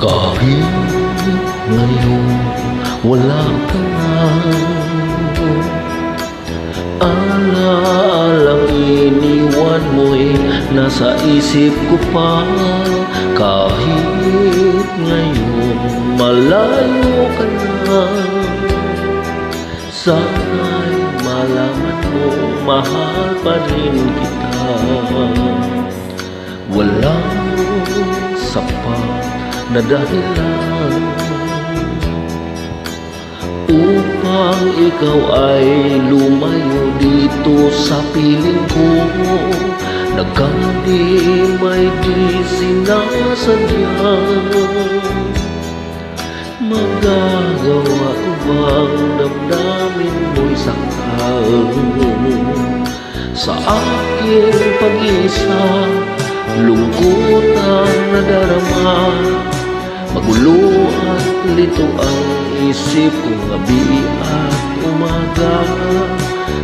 Kahit ngayon wala ka na, alaalang iniwan mo'y nasa isip ko pa. Kahit ngayon malayo ka na, sana'y malaman mo mahal pa rin kita. Walang sapat na dahilan upang ikaw ay lumayo dito sa piling ko. Nagkamali may di sinasadya, magagawa ko bang damdamin mo'y saktan? Sa aking pag-isa, lungkot ang nadarama, magulo at lito ang isip ko gabi at umaga.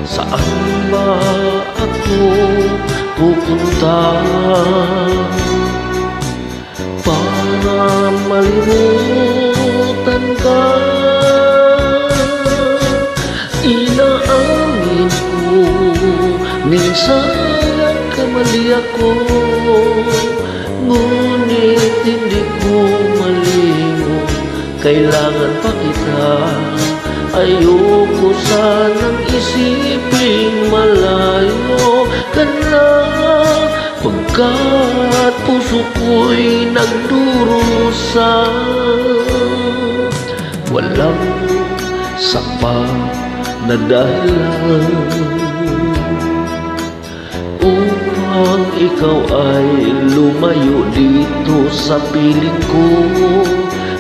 Saan ba ako pupunta para malimutan ka? Inaamin ko minsan nagkamali ako, ngunit hindi ko malimot, kailangan pa kita. Ayoko sanang isipin malayo ka na, pagkat puso ko'y nagdurusa. Walang sapat na dahilan upang ikaw ay lumayo dito sa piling ko.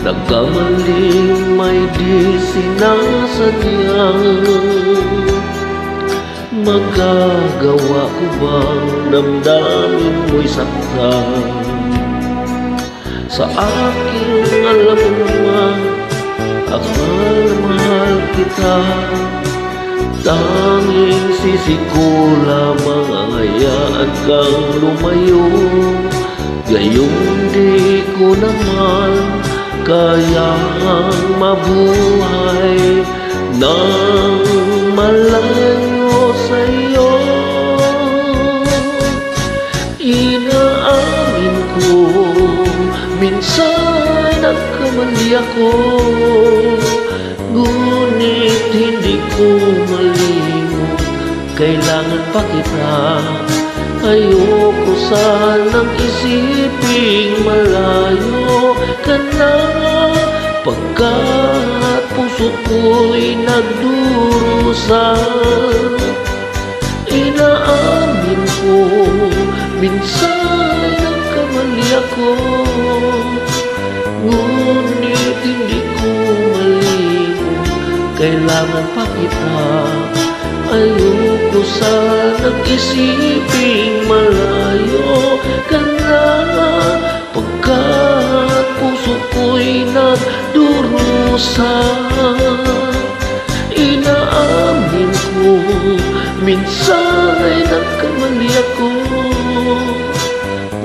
Nagkamaling may di sinasadya, magagawa ko bang damdamin mo'y saktan? Sa aking alam naman, mahal kita. Tanging sisi ko lamang ang hayaan kang lumayo. Gayong di ko naman kayang mabuhay nang malayo sa'yo. Inaamin ko minsan nagkamali ako, ngunit hindi ko malimot, kailangan pa kita. Ayoko sanang isiping malayo ka na, pagkat puso ko'y nagdurusa. Inaamin ko minsan nagkamali ako, ngunit hindi ko malimot, kailangan pa kita. Ayoko sanang isiping malayo ka na, pagkat puso ko'y nagdurusa. Inaamin ko minsan ay nagkamali ako,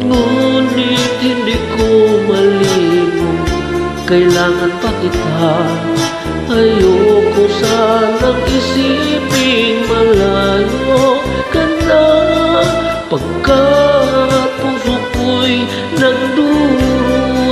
ngunit hindi ko malimot, kailangan pa kita. Ayoko sanang isiping malayo ka na, pagkat puso ko'y nagdurusa.